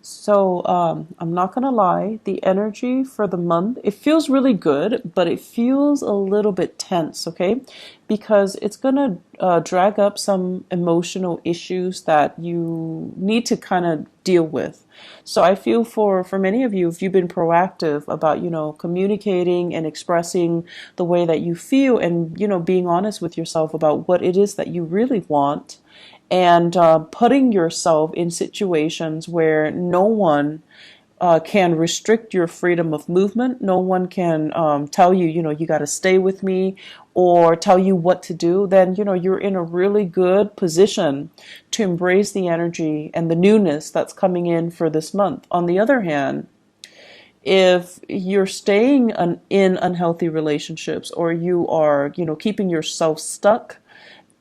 So I'm not gonna lie, the energy for the month, it feels really good, but it feels a little bit tense, okay? Because it's gonna drag up some emotional issues that you need to kind of deal with. So I feel for many of you, if you've been proactive about, communicating and expressing the way that you feel and, being honest with yourself about what it is that you really want, and putting yourself in situations where no one can restrict your freedom of movement. No one can tell you, you got to stay with me or tell you what to do. Then, you're in a really good position to embrace the energy and the newness that's coming in for this month. On the other hand, if you're staying in unhealthy relationships, or you are, keeping yourself stuck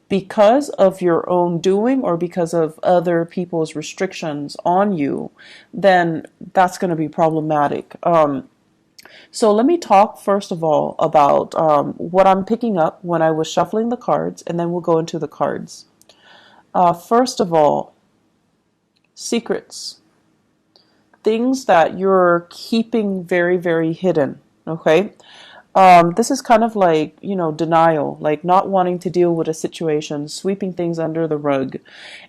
because of your own doing or because of other people's restrictions on you, then that's going to be problematic. So let me talk first of all about what I'm picking up when I was shuffling the cards, and then we'll go into the cards. First of all, secrets, things that you're keeping very, very hidden. Okay. This is kind of like, denial, like not wanting to deal with a situation, sweeping things under the rug.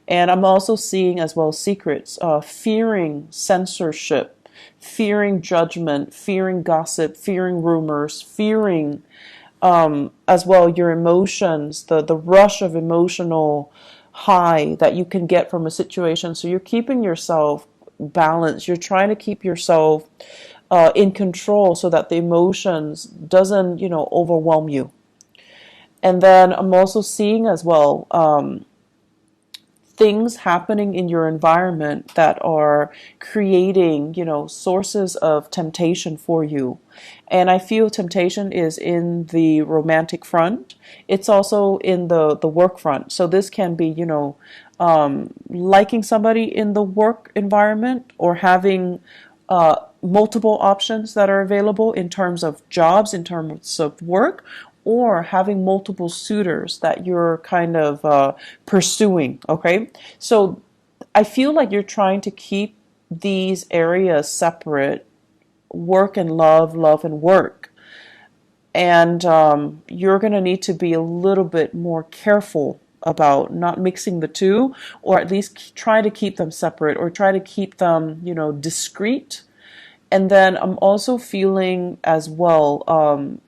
And I'm also seeing as well secrets, fearing censorship, fearing judgment, fearing gossip, fearing rumors, fearing as well your emotions, the rush of emotional high that you can get from a situation. So you're keeping yourself balanced. You're trying to keep yourself in control so that the emotions doesn't, overwhelm you. And then I'm also seeing as well things happening in your environment that are creating, sources of temptation for you. And I feel temptation is in the romantic front. It's also in the work front. So this can be, liking somebody in the work environment, or having multiple options that are available in terms of jobs, in terms of work, or having multiple suitors that you're kind of pursuing. Okay. So I feel like you're trying to keep these areas separate: work and love, love and work. And you're going to need to be a little bit more careful about not mixing the two, or at least try to keep them separate, or try to keep them, discreet. And then I'm also feeling as well,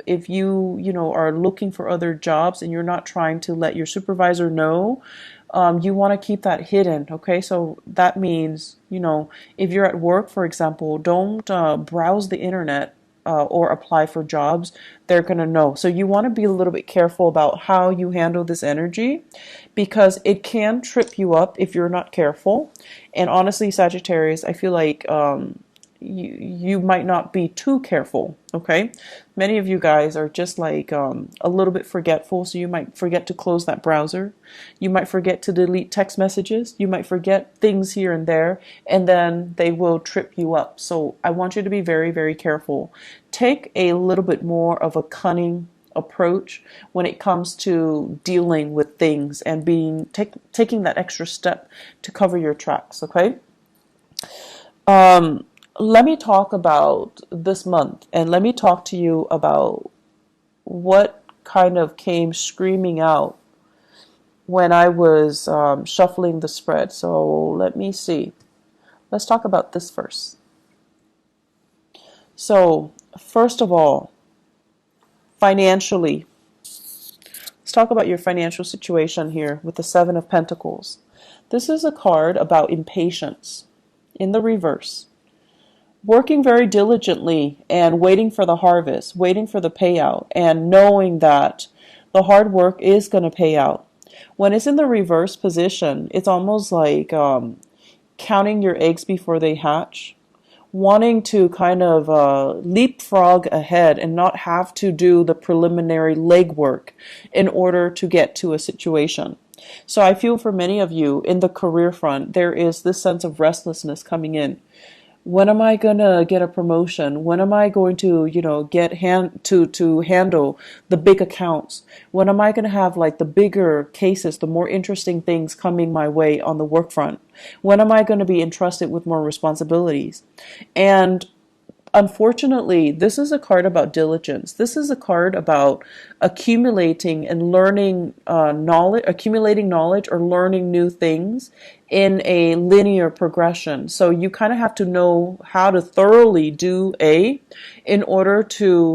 if you, are looking for other jobs and you're not trying to let your supervisor know, you want to keep that hidden. Okay. So that means, if you're at work, for example, don't browse the internet or apply for jobs. They're going to know. So you want to be a little bit careful about how you handle this energy, because it can trip you up if you're not careful. And honestly, Sagittarius, I feel like, you might not be too careful. Okay. Many of you guys are just like a little bit forgetful. So you might forget to close that browser. You might forget to delete text messages. You might forget things here and there, and then they will trip you up. So I want you to be very, very careful. Take a little bit more of a cunning approach when it comes to dealing with things, and taking that extra step to cover your tracks. Okay. Let me talk about this month, and let me talk to you about what kind of came screaming out when I was shuffling the spread. So let me see. Let's talk about this first. So, first of all, financially, let's talk about your financial situation here with the Seven of Pentacles. This is a card about impatience in the reverse. Working very diligently and waiting for the harvest, waiting for the payout, and knowing that the hard work is going to pay out. When it's in the reverse position, it's almost like counting your eggs before they hatch, wanting to kind of leapfrog ahead and not have to do the preliminary legwork in order to get to a situation. So I feel for many of you in the career front, there is this sense of restlessness coming in. When am I gonna get a promotion? When am I going to, get to handle the big accounts? When am I gonna have like the bigger cases, the more interesting things coming my way on the work front? When am I gonna be entrusted with more responsibilities? And unfortunately, this is a card about diligence. This is a card about accumulating and learning knowledge, accumulating knowledge or learning new things in a linear progression. So you kind of have to know how to thoroughly do A in order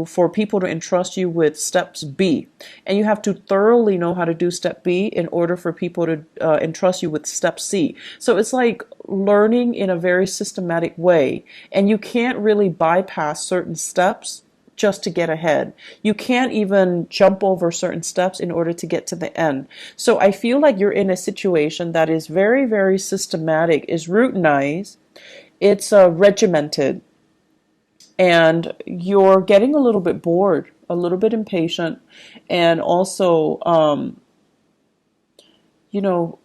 for people to entrust you with steps B. And you have to thoroughly know how to do step B in order for people to entrust you with step C. So it's like learning in a very systematic way, and you can't really bypass certain steps just to get ahead. You can't even jump over certain steps in order to get to the end. So I feel like you're in a situation that is very, very systematic, is routinized, it's regimented, and you're getting a little bit bored, a little bit impatient, and also a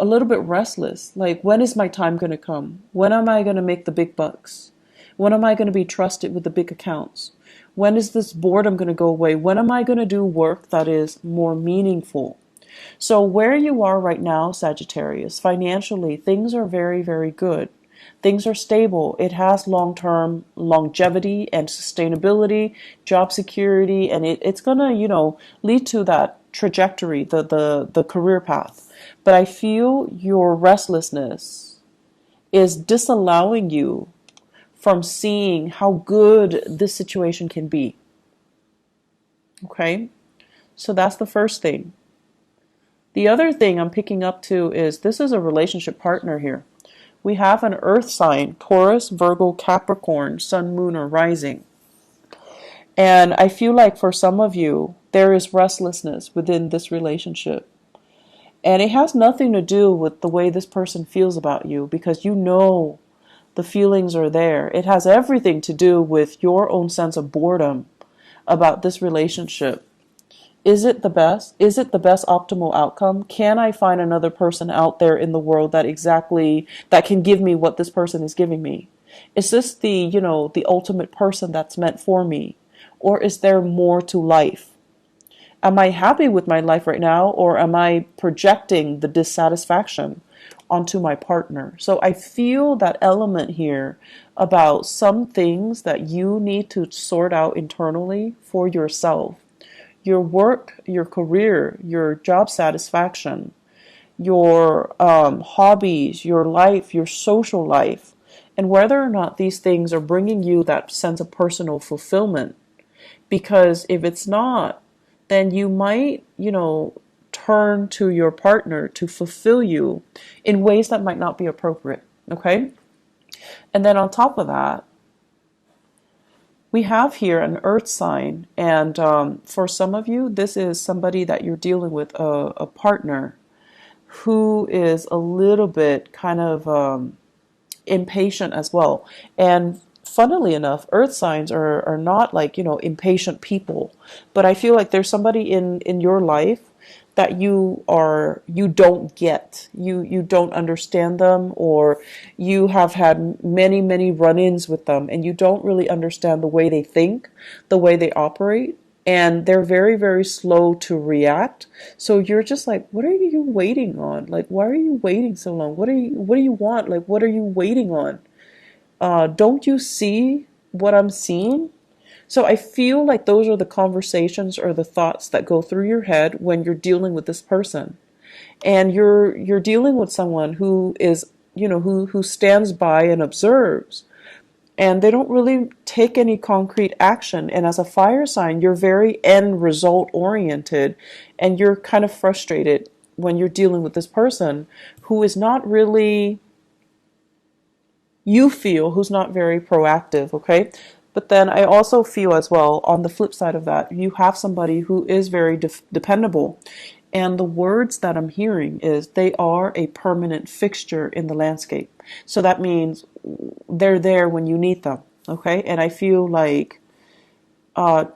little bit restless. Like, when is my time going to come? When am I going to make the big bucks? When am I going to be trusted with the big accounts? When is this boredom going to go away? When am I going to do work that is more meaningful? So where you are right now, Sagittarius, financially, things are very, very good. Things are stable. It has long-term longevity and sustainability, job security, and it's going to, lead to that trajectory, the career path. But I feel your restlessness is disallowing you from seeing how good this situation can be. Okay? So that's the first thing. The other thing I'm picking up to is this is a relationship partner here. We have an earth sign, Taurus, Virgo, Capricorn, Sun, Moon, or Rising. And I feel like for some of you, there is restlessness within this relationship. And it has nothing to do with the way this person feels about you, because the feelings are there. It has everything to do with your own sense of boredom about this relationship. Is it the best? Is it the best optimal outcome? Can I find another person out there in the world that can give me what this person is giving me? Is this the ultimate person that's meant for me? Or is there more to life? Am I happy with my life right now, or am I projecting the dissatisfaction onto my partner? So I feel that element here about some things that you need to sort out internally for yourself. Your work, your career, your job satisfaction, your hobbies, your life, your social life, and whether or not these things are bringing you that sense of personal fulfillment. Because if it's not, then you might, turn to your partner to fulfill you in ways that might not be appropriate. Okay? And then on top of that, we have here an earth sign. And for some of you, this is somebody that you're dealing with, a partner who is a little bit kind of impatient as well. And funnily enough, earth signs are not like, impatient people. But I feel like there's somebody in your life that you don't get. You don't understand them, or you have had many, many run-ins with them, and you don't really understand the way they think, the way they operate. And they're very, very slow to react. So you're just like, what are you waiting on? Like, why are you waiting so long? What do you want? Like, what are you waiting on? Don't you see what I'm seeing? So I feel like those are the conversations or the thoughts that go through your head when you're dealing with this person. And you're dealing with someone who is, who stands by and observes. And they don't really take any concrete action. And as a fire sign, you're very end result oriented, and you're kind of frustrated when you're dealing with this person who is not really, who's not very proactive, okay? But then I also feel as well, on the flip side of that, you have somebody who is very dependable. And the words that I'm hearing is they are a permanent fixture in the landscape. So that means they're there when you need them, okay? And I feel like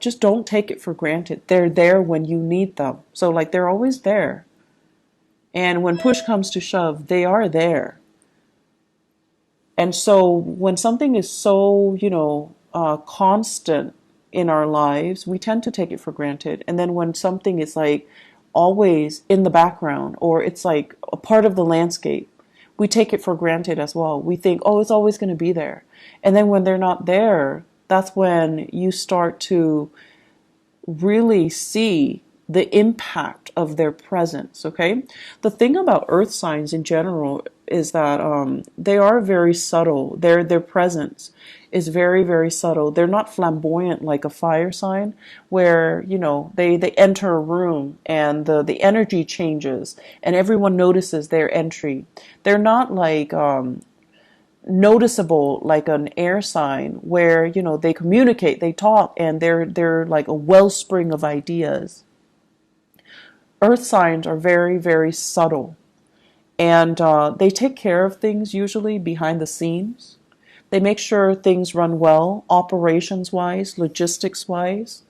just don't take it for granted. They're there when you need them. So like they're always there. And when push comes to shove, they are there. And so when something is so, constant in our lives, we tend to take it for granted. And then when something is like always in the background, or it's like a part of the landscape, we take it for granted as well. We think, oh, it's always going to be there. And then when they're not there, that's when you start to really see the impact of their presence. Okay, the thing about earth signs in general is that they are very subtle. Their presence is very, very subtle. They're not flamboyant like a fire sign, where they enter a room and the energy changes and everyone notices their entry. They're not like noticeable like an air sign, where they communicate, they talk, and they're like a wellspring of ideas. Earth signs are very, very subtle, and they take care of things usually behind the scenes. They make sure things run well, operations wise, logistics wise.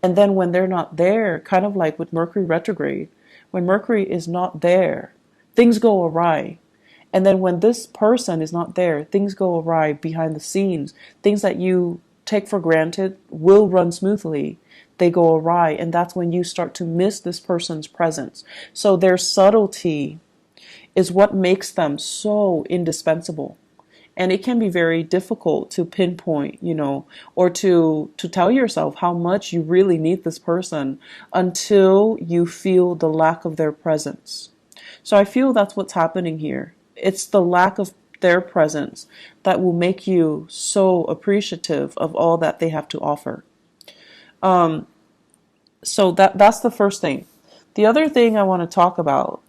And then when they're not there, kind of like with Mercury retrograde, when Mercury is not there, things go awry. And then when this person is not there, things go awry behind the scenes. Things that you take for granted will run smoothly. They go awry, and that's when you start to miss this person's presence. So their subtlety is what makes them so indispensable. And it can be very difficult to pinpoint, or to tell yourself how much you really need this person until you feel the lack of their presence. So I feel that's what's happening here. It's the lack of their presence that will make you so appreciative of all that they have to offer. So that's the first thing. The other thing I want to talk about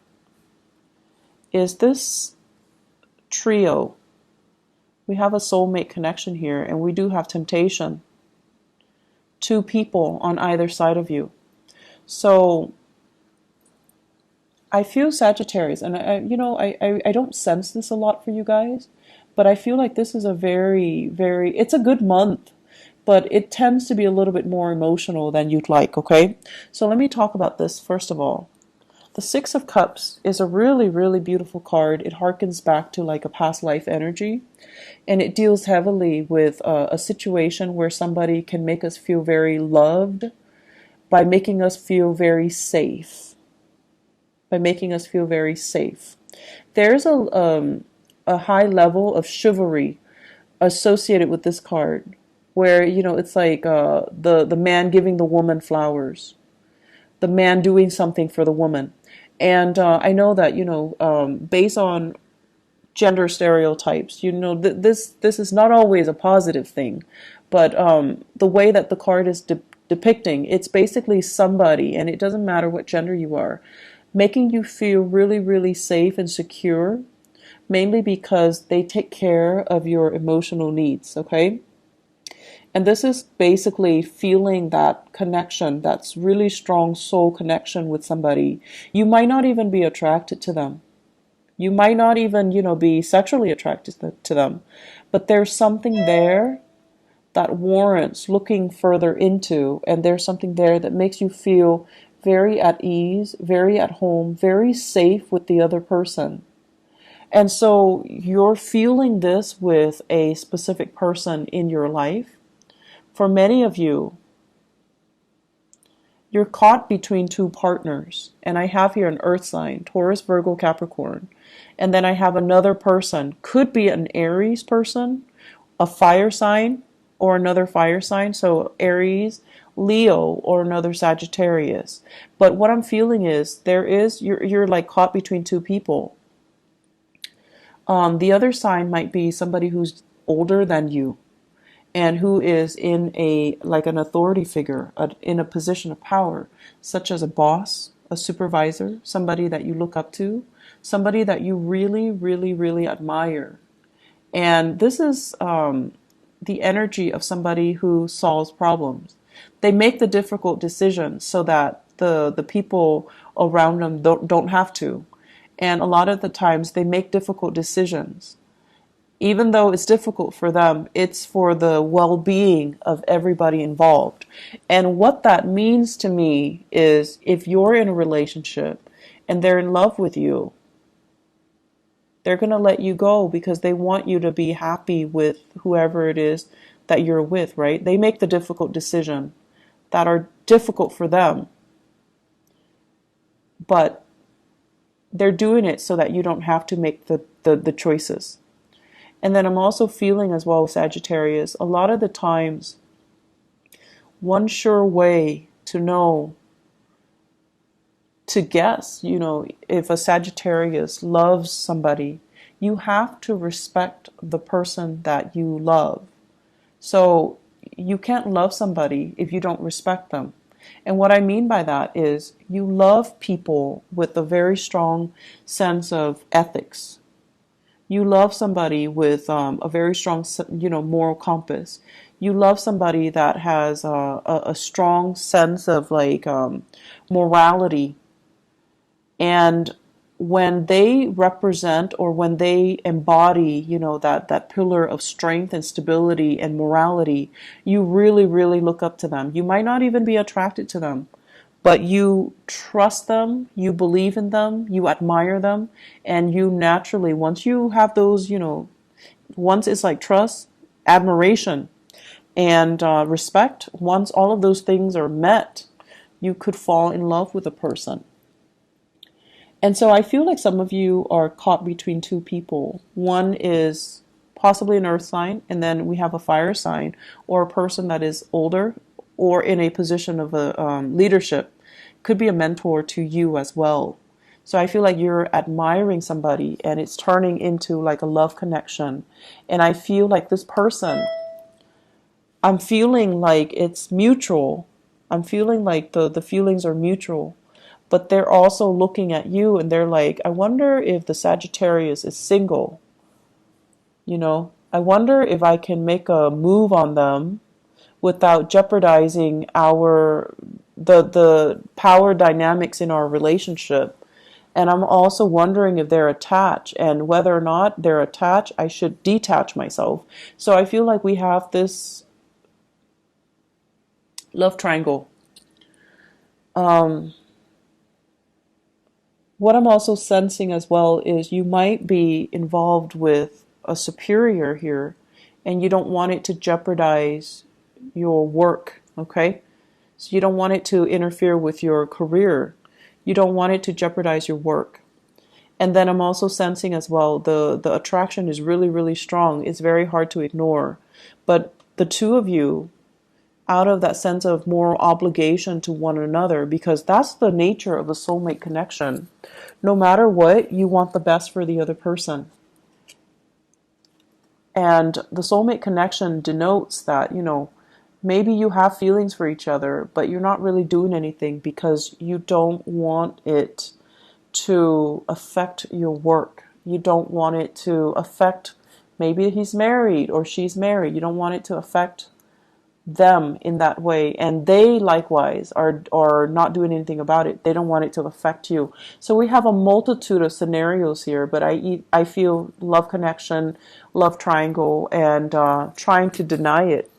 is this trio. We have a soulmate connection here, and we do have temptation. Two people on either side of you. So I feel Sagittarius, and I don't sense this a lot for you guys, but I feel like this is a very, very, it's a good month, but it tends to be a little bit more emotional than you'd like, okay? So let me talk about this first of all. The Six of Cups is a really, really beautiful card. It harkens back to like a past life energy, and it deals heavily with a situation where somebody can make us feel very loved by making us feel very safe. There's a high level of chivalry associated with this card, where it's like the man giving the woman flowers, the man doing something for the woman. And I know that based on gender stereotypes, this is not always a positive thing, but the way that the card is depicting, it's basically somebody, and it doesn't matter what gender you are, making you feel really, really safe and secure, mainly because they take care of your emotional needs, okay? And this is basically feeling that connection, that's really strong soul connection with somebody. You might not even be attracted to them. You might not even, be sexually attracted to them. But there's something there that warrants looking further into, and there's something there that makes you feel very at ease, very at home, very safe with the other person. And so you're feeling this with a specific person in your life. For many of you, you're caught between two partners. And I have here an earth sign, Taurus, Virgo, Capricorn. And then I have another person, could be an Aries person, a fire sign, or another fire sign. So Aries, Leo, or another Sagittarius. But what I'm feeling is you're like caught between two people. The other sign might be somebody who's older than you, and who is in an authority figure, in a position of power, such as a boss, a supervisor, somebody that you look up to, somebody that you really, really, really admire. And this is the energy of somebody who solves problems. They make the difficult decisions so that the people around them don't have to. And a lot of the times they make difficult decisions. Even though it's difficult for them, it's for the well-being of everybody involved. And what that means to me is, if you're in a relationship and they're in love with you, They're going to let you go because they want you to be happy with whoever it is that you're with, right? They make the difficult decision that are difficult for them, but they're doing it so that you don't have to make the choices. And then I'm also feeling as well with Sagittarius, a lot of the times, one sure way to know, to guess, if a Sagittarius loves somebody, you have to respect the person that you love. So you can't love somebody if you don't respect them. And what I mean by that is you love people with a very strong sense of ethics. You love somebody with a very strong, moral compass. You love somebody that has a strong sense of morality. And when they represent, or when they embody, that pillar of strength and stability and morality, you really, really look up to them. You might not even be attracted to them, but you trust them, you believe in them, you admire them, and you naturally, once you have those, once it's like trust, admiration, and respect, once all of those things are met, you could fall in love with a person. And so I feel like some of you are caught between two people. One is possibly an earth sign, and then we have a fire sign, or a person that is older or in a position of leadership. Could be a mentor to you as well. So I feel like you're admiring somebody and it's turning into like a love connection. And I feel like this person, I'm feeling like it's mutual. I'm feeling like the feelings are mutual. But they're also looking at you and they're like, I wonder if the Sagittarius is single. I wonder if I can make a move on them without jeopardizing the power dynamics in our relationship. And I'm also wondering if they're attached, and whether or not they're attached, I should detach myself. So I feel like we have this love triangle. What I'm also sensing as well is you might be involved with a superior here, and you don't want it to jeopardize your work, okay? So you don't want it to interfere with your career. You don't want it to jeopardize your work. And then I'm also sensing as well, the attraction is really, really strong. It's very hard to ignore. But the two of you, out of that sense of moral obligation to one another, because that's the nature of a soulmate connection. No matter what, you want the best for the other person. And the soulmate connection denotes that, maybe you have feelings for each other, but you're not really doing anything because you don't want it to affect your work. You don't want it to affect, maybe he's married or she's married. You don't want it to affect them in that way, and they likewise are not doing anything about it. They don't want it to affect you. So we have a multitude of scenarios here, but I feel love connection, love triangle, and trying to deny it,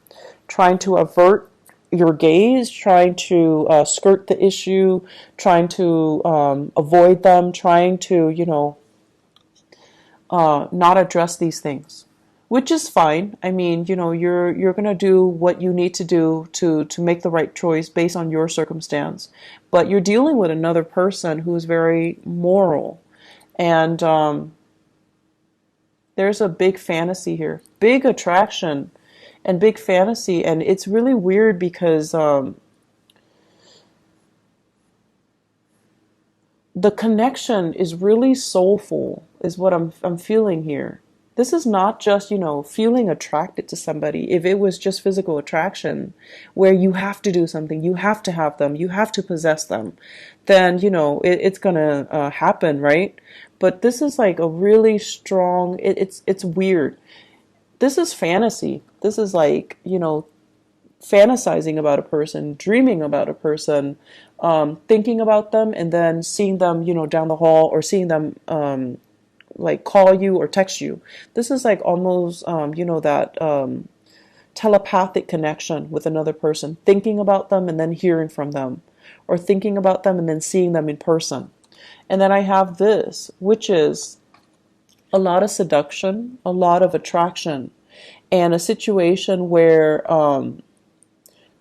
trying to avert your gaze, trying to skirt the issue, trying to avoid them, trying to not address these things. Which is fine. I mean, you're going to do what you need to do to make the right choice based on your circumstance. But you're dealing with another person who is very moral. And there's a big fantasy here. Big attraction and big fantasy. And it's really weird because the connection is really soulful, is what I'm feeling here. This is not just, feeling attracted to somebody. If it was just physical attraction, where you have to do something, you have to have them, you have to possess them, then, it's going to happen, right? But this is like a really strong, it's weird. This is fantasy. This is like, fantasizing about a person, dreaming about a person, thinking about them, and then seeing them, down the hall, or seeing them, like call you or text you. This is like almost, that telepathic connection with another person, thinking about them and then hearing from them, or thinking about them and then seeing them in person. And then I have this, which is a lot of seduction, a lot of attraction, and a situation where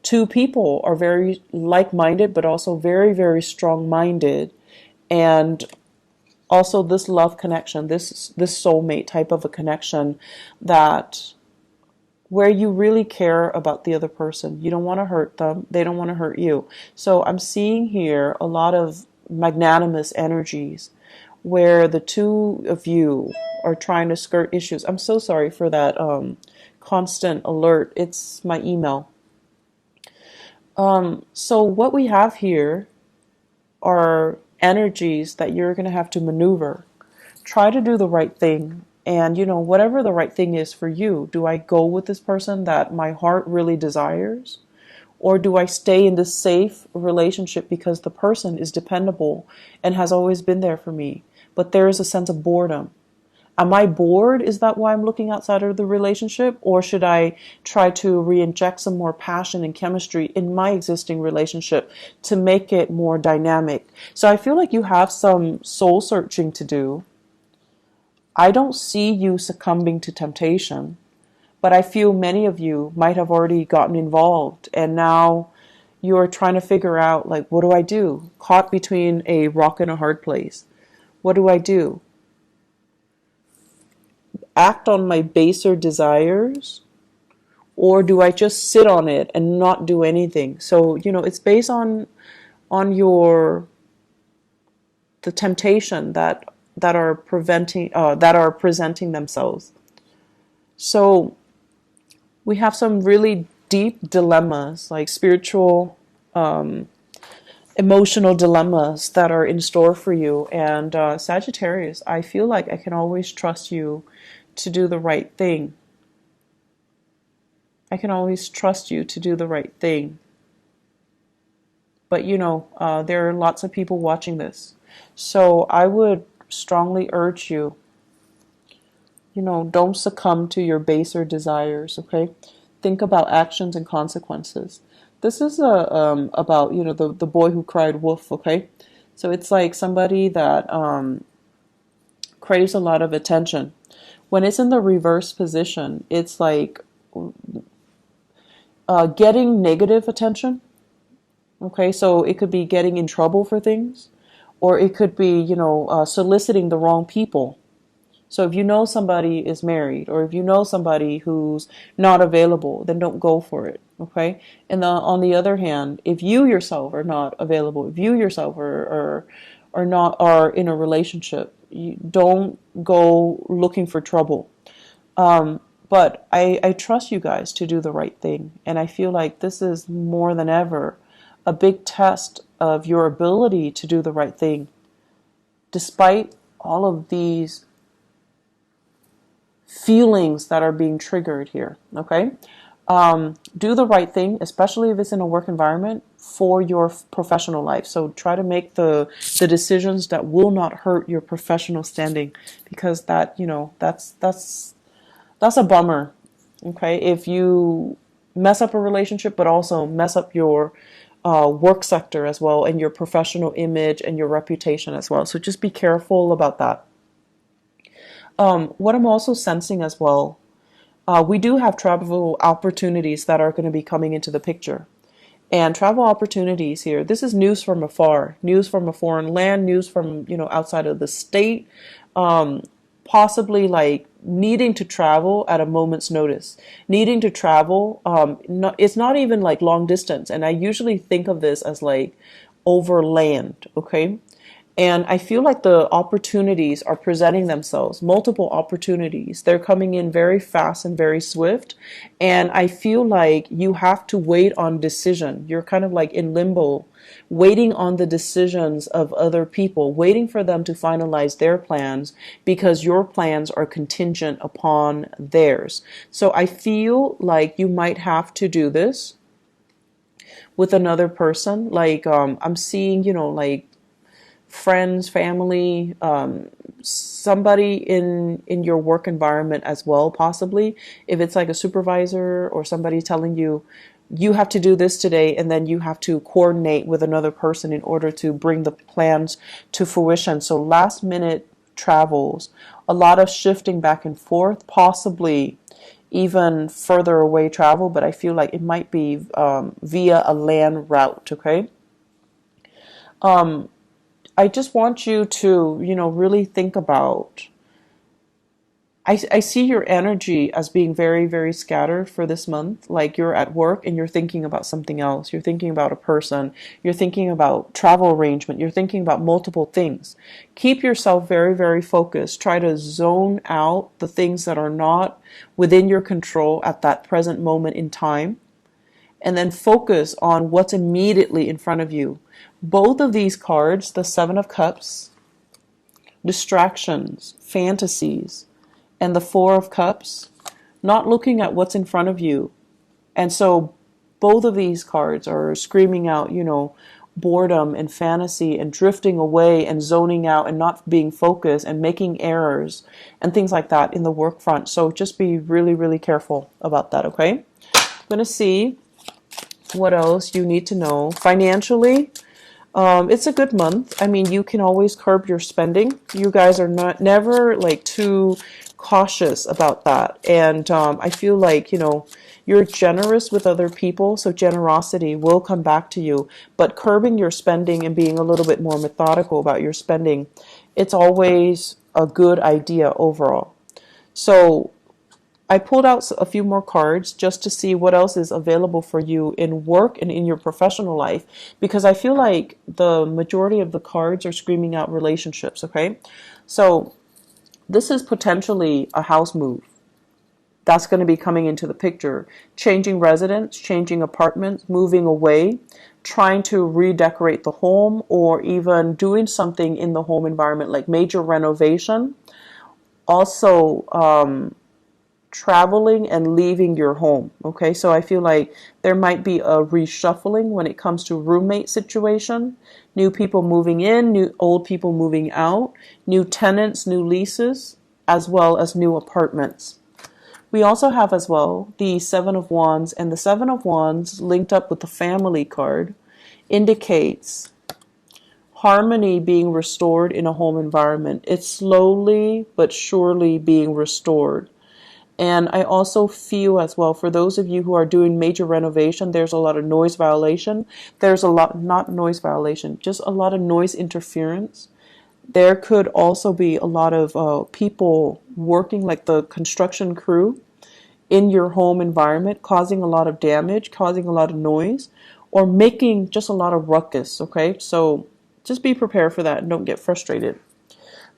two people are very like-minded, but also very, very strong-minded, and also this love connection, this soulmate type of a connection that where you really care about the other person. You don't want to hurt them. They don't want to hurt you. So I'm seeing here a lot of magnanimous energies where the two of you are trying to skirt issues. I'm so sorry for that constant alert. It's my email. So what we have here are energies that you're going to have to maneuver. Try to do the right thing. And, whatever the right thing is for you, do I go with this person that my heart really desires? Or do I stay in this safe relationship because the person is dependable and has always been there for me? But there is a sense of boredom. Am I bored? Is that why I'm looking outside of the relationship? Or should I try to re-inject some more passion and chemistry in my existing relationship to make it more dynamic? So I feel like you have some soul searching to do. I don't see you succumbing to temptation, but I feel many of you might have already gotten involved and now you're trying to figure out, like, what do I do? Caught between a rock and a hard place. What do I do? Act on my baser desires, or do I just sit on it and not do anything? So, it's based on the temptation that are presenting themselves. So we have some really deep dilemmas, like spiritual, emotional dilemmas that are in store for you. And Sagittarius, I feel like I can always trust you to do the right thing. I can always trust you to do the right thing. But there are lots of people watching this. So I would strongly urge you, don't succumb to your baser desires, okay? Think about actions and consequences. This is about, the boy who cried wolf, okay? So it's like somebody that craves a lot of attention. When it's in the reverse position, it's like getting negative attention. Okay, so it could be getting in trouble for things, or it could be, soliciting the wrong people. So if you know somebody is married, or if you know somebody who's not available, then don't go for it. Okay, and on the other hand, if you yourself are not available, if you yourself are in a relationship, you don't go looking for trouble. But I trust you guys to do the right thing, and I feel like this is more than ever a big test of your ability to do the right thing, despite all of these feelings that are being triggered here. Okay, do the right thing, especially if it's in a work environment, for your professional life. So try to make the decisions that will not hurt your professional standing, because that's a bummer. Okay, if you mess up a relationship, but also mess up your work sector as well, and your professional image and your reputation as well. So just be careful about that. What I'm also sensing as well, we do have travel opportunities that are going to be coming into the picture. And travel opportunities here, this is news from afar, news from a foreign land, news from, outside of the state, possibly like needing to travel at a moment's notice, needing to travel. It's not even like long distance. And I usually think of this as like over land. Okay. And I feel like the opportunities are presenting themselves, multiple opportunities. They're coming in very fast and very swift. And I feel like you have to wait on decision. You're kind of like in limbo, waiting on the decisions of other people, waiting for them to finalize their plans, because your plans are contingent upon theirs. So I feel like you might have to do this with another person. Like I'm seeing, like friends, family, somebody in your work environment as well, possibly. If it's like a supervisor or somebody telling you, you have to do this today, and then you have to coordinate with another person in order to bring the plans to fruition. So last minute travels, a lot of shifting back and forth, possibly even further away travel, but I feel like it might be via a land route, okay? I just want you to, really think about. I see your energy as being very, very scattered for this month. Like you're at work and you're thinking about something else. You're thinking about a person. You're thinking about travel arrangement. You're thinking about multiple things. Keep yourself very, very focused. Try to zone out the things that are not within your control at that present moment in time. And then focus on what's immediately in front of you. Both of these cards, the Seven of Cups, distractions, fantasies, and the Four of Cups, not looking at what's in front of you. And so both of these cards are screaming out, boredom and fantasy and drifting away and zoning out and not being focused and making errors and things like that in the work front. So just be really, really careful about that, okay? I'm going to see what else you need to know. Financially, it's a good month. I mean, you can always curb your spending. You guys are never like too cautious about that. And I feel like, you're generous with other people, so generosity will come back to you. But curbing your spending and being a little bit more methodical about your spending, it's always a good idea overall. So I pulled out a few more cards just to see what else is available for you in work and in your professional life, because I feel like the majority of the cards are screaming out relationships, okay? So this is potentially a house move. That's going to be coming into the picture. Changing residence, changing apartments, moving away, trying to redecorate the home, or even doing something in the home environment like major renovation. Also, traveling and leaving your home. Okay, so I feel like there might be a reshuffling when it comes to roommate situation, new people moving in, new old people moving out, new tenants, new leases, as well as new apartments. We also have as well the Seven of Wands, and the Seven of Wands linked up with the family card indicates harmony being restored in a home environment. It's slowly but surely being restored. And I also feel as well, for those of you who are doing major renovation, there's a lot of noise violation. There's a lot, not noise violation, just a lot of noise interference. There could also be a lot of people working, like the construction crew, in your home environment, causing a lot of damage, causing a lot of noise, or making just a lot of ruckus, okay? So just be prepared for that and don't get frustrated.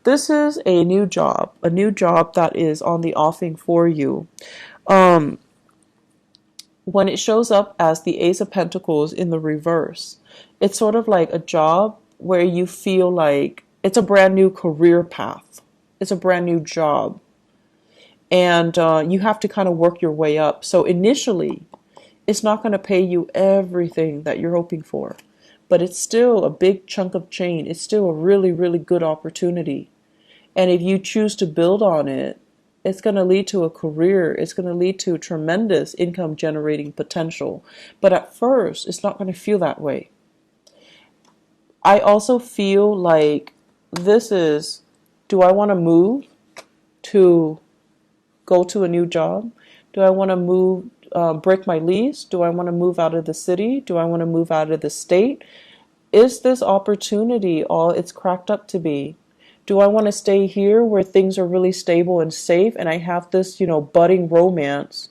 This is a new job that is on the offing for you. When it shows up as the Ace of Pentacles in the reverse, it's sort of like a job where you feel like it's a brand new career path. It's a brand new job. And you have to kind of work your way up. So initially, it's not going to pay you everything that you're hoping for. But it's still a big chunk of change. It's still a really, really good opportunity. And if you choose to build on it, it's going to lead to a career. It's going to lead to tremendous income generating potential. But at first, it's not going to feel that way. I also feel like this is, do I want to move to go to a new job? Do I want to move, break my lease? Do I want to move out of the city? Do I want to move out of the state? Is this opportunity all it's cracked up to be? Do I want to stay here where things are really stable and safe and I have this, budding romance?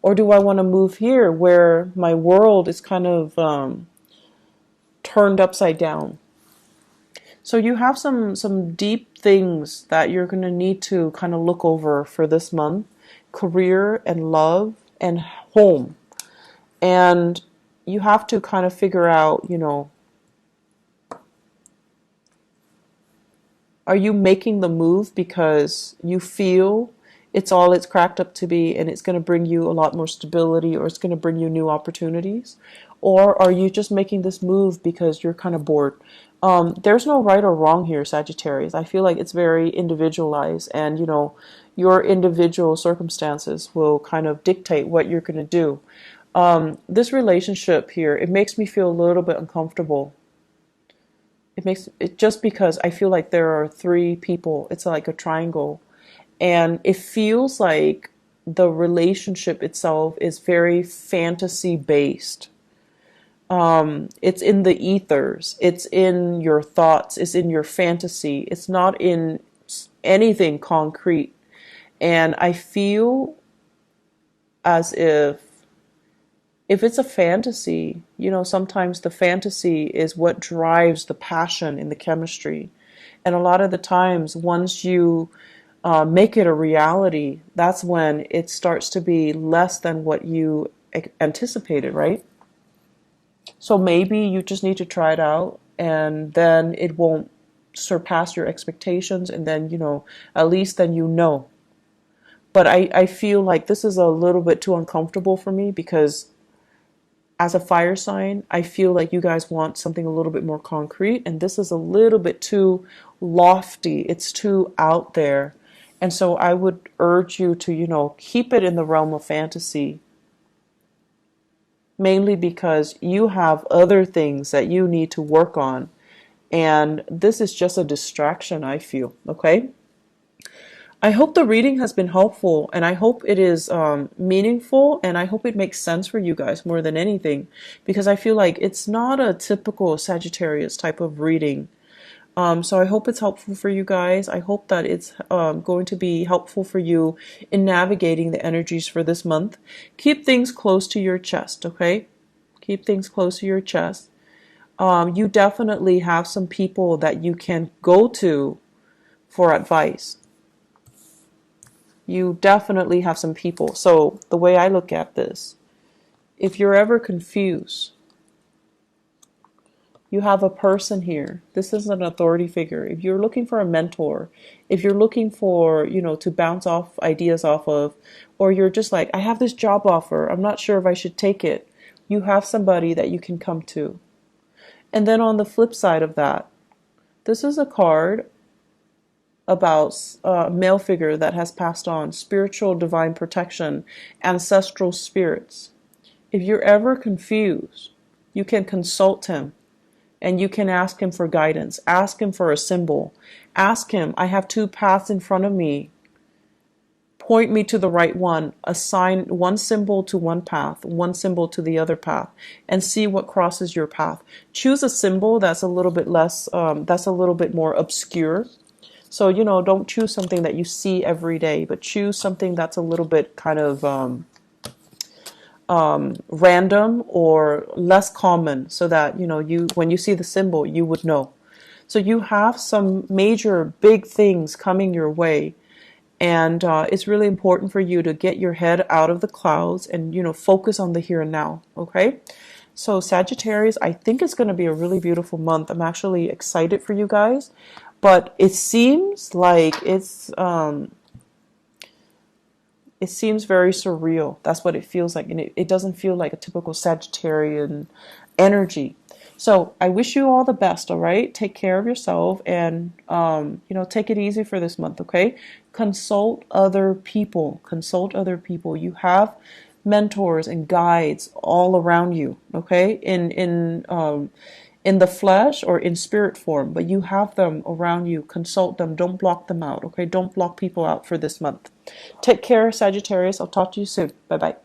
Or do I want to move here where my world is kind of turned upside down? So you have some deep things that you're going to need to kind of look over for this month. Career and love and home. And you have to kind of figure out, are you making the move because you feel it's all it's cracked up to be and it's going to bring you a lot more stability, or it's going to bring you new opportunities? Or are you just making this move because you're kind of bored? There's no right or wrong here, Sagittarius. I feel like it's very individualized, and your individual circumstances will kind of dictate what you're going to do. This relationship here, it makes me feel a little bit uncomfortable. It makes it just because I feel like there are three people. It's like a triangle. And it feels like the relationship itself is very fantasy based. It's in the ethers, it's in your thoughts, it's in your fantasy, it's not in anything concrete. And I feel as if it's a fantasy, sometimes the fantasy is what drives the passion in the chemistry. And a lot of the times, once you make it a reality, that's when it starts to be less than what you anticipated, right? So maybe you just need to try it out, and then it won't surpass your expectations, and then, at least then But I feel like this is a little bit too uncomfortable for me because as a fire sign, I feel like you guys want something a little bit more concrete, and this is a little bit too lofty. It's too out there. And so I would urge you to, keep it in the realm of fantasy, mainly because you have other things that you need to work on. And this is just a distraction, I feel, okay? I hope the reading has been helpful, and I hope it is meaningful, and I hope it makes sense for you guys more than anything, because I feel like it's not a typical Sagittarius type of reading. So I hope it's helpful for you guys. I hope that it's going to be helpful for you in navigating the energies for this month. Keep things close to your chest, okay? Keep things close to your chest. You definitely have some people that you can go to for advice. You definitely have some people. So the way I look at this, if you're ever confused, you have a person here. This is an authority figure. If you're looking for a mentor, if you're looking for, to bounce off ideas off of, or you're just like, I have this job offer, I'm not sure if I should take it, you have somebody that you can come to. And then on the flip side of that, this is a card about a male figure that has passed on spiritual divine protection, ancestral spirits. If you're ever confused, you can consult him and you can ask him for guidance. Ask him for a symbol. Ask him, I have two paths in front of me. Point me to the right one. Assign one symbol to one path, one symbol to the other path, and see what crosses your path. Choose a symbol that's a little bit less, that's a little bit more obscure. So, don't choose something that you see every day, but choose something that's a little bit kind of random or less common, so that, when you see the symbol, you would know. So you have some major big things coming your way. And it's really important for you to get your head out of the clouds and, focus on the here and now. Okay. So Sagittarius, I think it's going to be a really beautiful month. I'm actually excited for you guys. But it seems like it seems very surreal. That's what it feels like. And it doesn't feel like a typical Sagittarian energy. So I wish you all the best, all right? Take care of yourself and, take it easy for this month, okay? Consult other people. Consult other people. You have mentors and guides all around you, okay? In the flesh or in spirit form, but you have them around you. Consult them. Don't block them out, okay? Don't block people out for this month. Take care, Sagittarius. I'll talk to you soon. Bye-bye.